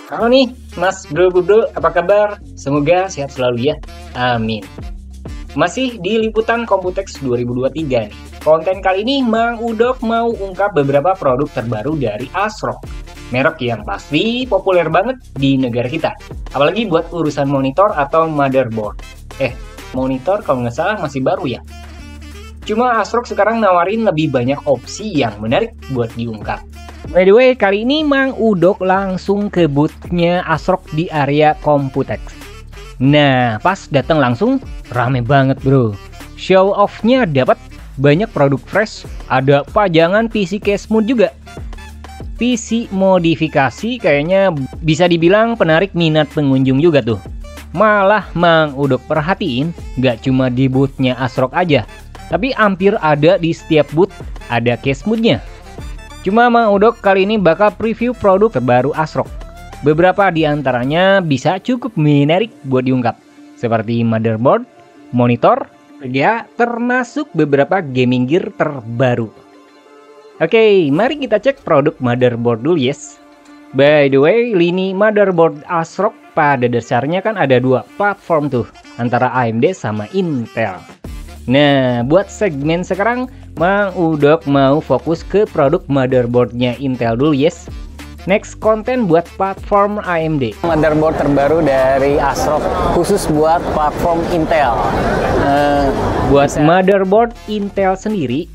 Halo nih, Mas Bro, apa kabar? Semoga sehat selalu ya. Amin. Masih di liputan Komputex 2023 nih. Konten kali ini Mang Udok mau ungkap beberapa produk terbaru dari ASRock. Merek yang pasti populer banget di negara kita. Apalagi buat urusan monitor atau motherboard. Monitor kalau nggak salah masih baru ya. Cuma ASRock sekarang nawarin lebih banyak opsi yang menarik buat diungkap. By the way, kali ini Mang Udok langsung ke booth-nya ASRock di area Komputex. Nah, pas datang langsung rame banget bro. Show off-nya dapat banyak produk fresh, ada pajangan PC case mode juga. PC modifikasi kayaknya bisa dibilang penarik minat pengunjung juga tuh. Malah Mang Udok perhatiin, gak cuma di booth-nya ASRock aja, tapi hampir ada di setiap booth ada case mode-nya. Cuma Mang Udok kali ini bakal preview produk terbaru ASRock. Beberapa di antaranya bisa cukup menarik buat diungkap, seperti motherboard, monitor, ya termasuk beberapa gaming gear terbaru. Oke, mari kita cek produk motherboard dulu yes. By the way, lini motherboard ASRock pada dasarnya kan ada dua platform tuh, antara AMD sama Intel. Nah, buat segmen sekarang Mang Udok mau fokus ke produk motherboardnya Intel dulu yes. Next konten buat platform AMD. Motherboard terbaru dari ASRock khusus buat platform Intel. Buat motherboard Intel sendiri,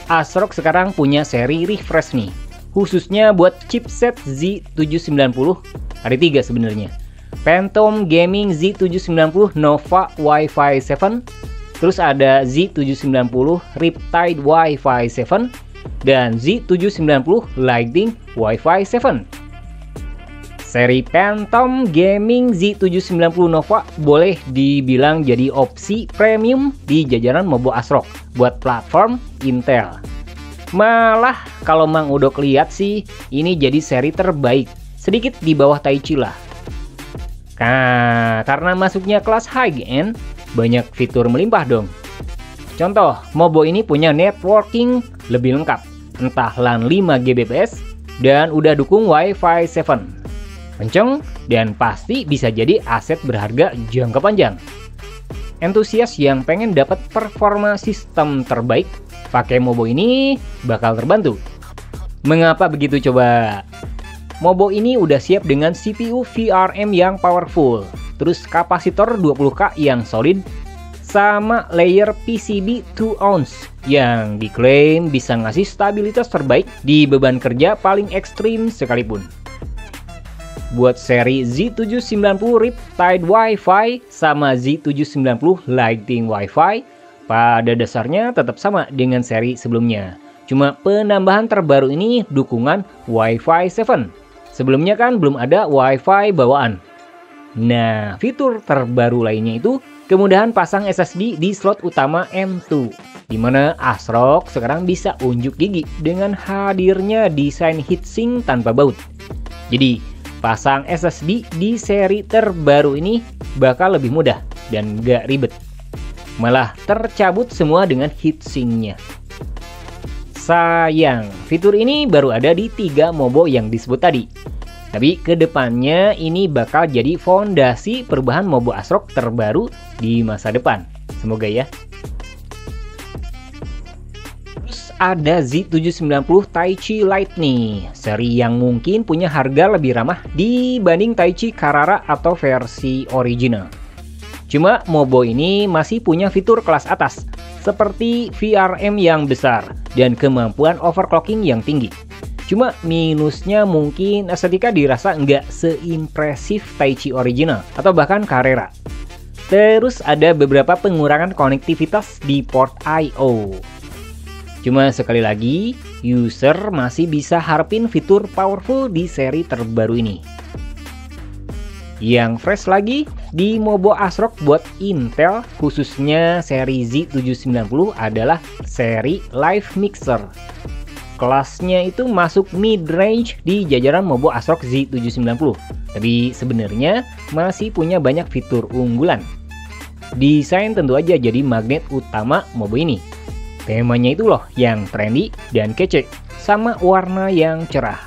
ASRock sekarang punya seri refresh nih. Khususnya buat chipset Z790, ada 3 sebenarnya. Phantom Gaming Z790 Nova Wi-Fi 7. Terus ada Z790 Riptide Wi-Fi 7 dan Z790 Lightning Wi-Fi 7. Seri Phantom Gaming Z790 Nova boleh dibilang jadi opsi premium di jajaran Mobo ASRock buat platform Intel. Malah kalau Mang Udok lihat sih ini jadi seri terbaik, sedikit di bawah Taichi lah. Nah, karena masuknya kelas high-end, banyak fitur melimpah dong. Contoh, Mobo ini punya networking lebih lengkap, entah LAN 5 Gbps dan udah dukung Wi-Fi 7. Kenceng dan pasti bisa jadi aset berharga jangka panjang. Entusias yang pengen dapat performa sistem terbaik, pakai Mobo ini bakal terbantu. Mengapa begitu coba? Mobo ini udah siap dengan CPU VRM yang powerful, terus kapasitor 20K yang solid, sama layer PCB 2 ounce yang diklaim bisa ngasih stabilitas terbaik di beban kerja paling ekstrim sekalipun. Buat seri Z790 Riptide Wi-Fi sama Z790 Lightning Wi-Fi, pada dasarnya tetap sama dengan seri sebelumnya. Cuma penambahan terbaru ini dukungan Wi-Fi 7. Sebelumnya kan belum ada Wi-Fi bawaan. Nah, fitur terbaru lainnya itu kemudahan pasang SSD di slot utama M2, dimana ASRock sekarang bisa unjuk gigi dengan hadirnya desain heatsink tanpa baut. Jadi, pasang SSD di seri terbaru ini bakal lebih mudah dan gak ribet. Malah tercabut semua dengan heatsinknya. Sayang, fitur ini baru ada di 3 Mobo yang disebut tadi. Tapi kedepannya ini bakal jadi fondasi perubahan Mobo ASRock terbaru di masa depan. Semoga ya. Terus ada Z790 Taichi Lite nih, seri yang mungkin punya harga lebih ramah dibanding Taichi Carrara atau versi original. Cuma Mobo ini masih punya fitur kelas atas, seperti VRM yang besar dan kemampuan overclocking yang tinggi. Cuma minusnya mungkin estetika dirasa nggak seimpresif Taichi original atau bahkan Carrera. Terus ada beberapa pengurangan konektivitas di port I/O. Cuma sekali lagi, user masih bisa harapin fitur powerful di seri terbaru ini. Yang fresh lagi di Mobo ASRock buat Intel, khususnya seri Z790 adalah seri Live Mixer. Kelasnya itu masuk mid-range di jajaran Mobo ASRock Z790. Tapi sebenarnya masih punya banyak fitur unggulan. Desain tentu aja jadi magnet utama Mobo ini. Temanya itu loh yang trendy dan kece, sama warna yang cerah.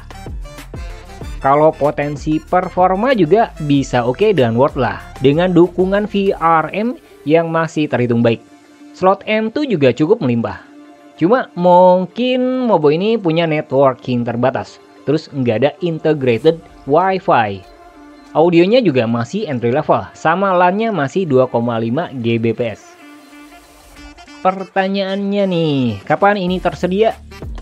Kalau potensi performa juga bisa oke dan worth lah, dengan dukungan VRM yang masih terhitung baik. Slot M2 juga cukup melimpah. Cuma mungkin Mobo ini punya networking terbatas, terus nggak ada integrated Wi-Fi. Audionya juga masih entry level, sama LAN-nya masih 2,5 Gbps. Pertanyaannya nih, kapan ini tersedia?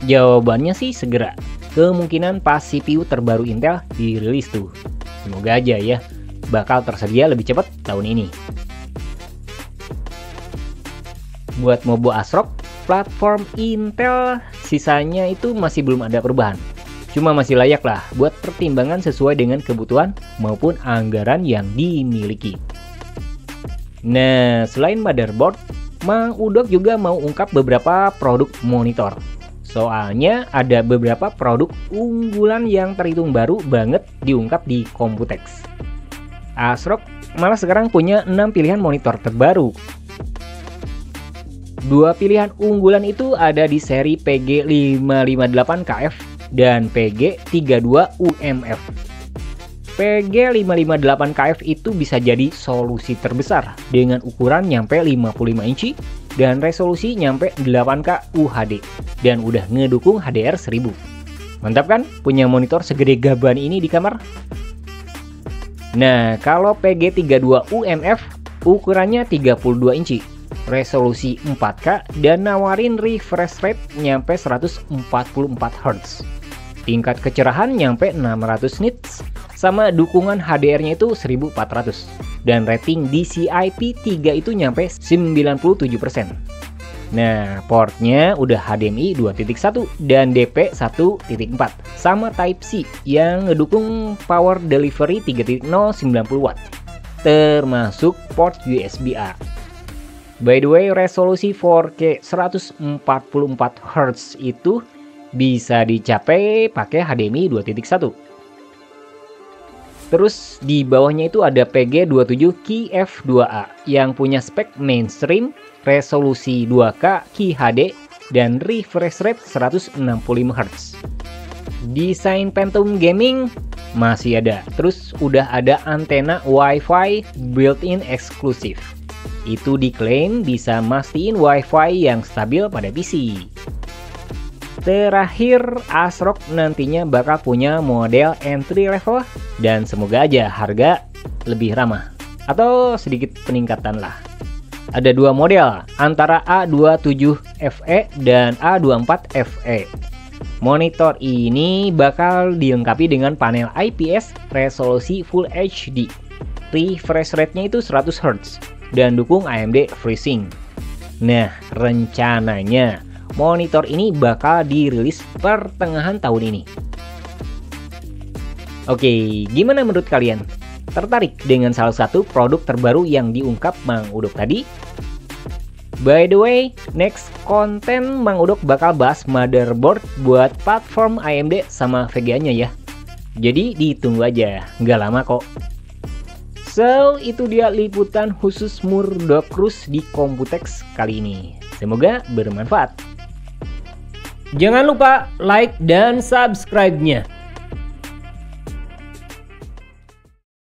Jawabannya sih segera. Kemungkinan pas CPU terbaru Intel dirilis tuh. Semoga aja ya, bakal tersedia lebih cepat tahun ini. Buat Mobo ASRock, platform Intel sisanya itu masih belum ada perubahan. Cuma masih layak lah buat pertimbangan sesuai dengan kebutuhan maupun anggaran yang dimiliki. Nah, selain motherboard, Mang Udok juga mau ungkap beberapa produk monitor. Soalnya ada beberapa produk unggulan yang terhitung baru banget diungkap di Computex. ASRock malah sekarang punya 6 pilihan monitor terbaru. 2 pilihan unggulan itu ada di seri PG558KF dan PG32UMF. PG558KF itu bisa jadi solusi terbesar dengan ukuran nyampe 55 inci dan resolusi nyampe 8K UHD dan udah ngedukung HDR 1000. Mantap kan punya monitor segede gaban ini di kamar? Nah, kalau PG32UMF ukurannya 32 inci, resolusi 4K dan nawarin refresh rate nyampe 144 Hz. Tingkat kecerahan nyampe 600 nits, sama dukungan HDR-nya itu 1400. Dan rating DCI-P 3 itu nyampe 97%. Nah, portnya udah HDMI 2.1 dan DP 1.4 sama Type-C yang ngedukung power delivery 3.0 90 watt, termasuk port USB-A. By the way, resolusi 4K 144 Hz itu bisa dicapai pakai HDMI 2.1. Terus di bawahnya itu ada PG27KF2A yang punya spek mainstream, resolusi 2K QHD dan refresh rate 165 Hz. Desain Phantom Gaming masih ada. Terus udah ada antena Wi-Fi built-in eksklusif. Itu diklaim bisa mastiin Wi-Fi yang stabil pada PC. Terakhir, ASRock nantinya bakal punya model entry level dan semoga aja harga lebih ramah atau sedikit peningkatan lah. Ada 2 model antara A27FE dan A24FE. Monitor ini bakal dilengkapi dengan panel IPS resolusi Full HD. Refresh rate-nya itu 100 Hz dan dukung AMD FreeSync. Nah, rencananya monitor ini bakal dirilis pertengahan tahun ini. Oke, gimana menurut kalian? Tertarik dengan salah satu produk terbaru yang diungkap Mang Udok tadi? By the way, next konten Mang Udok bakal bahas motherboard buat platform AMD sama VGA-nya ya. Jadi ditunggu aja, nggak lama kok. So, itu dia liputan khusus Murdokrus di Computex kali ini. Semoga bermanfaat. Jangan lupa like dan subscribe-nya.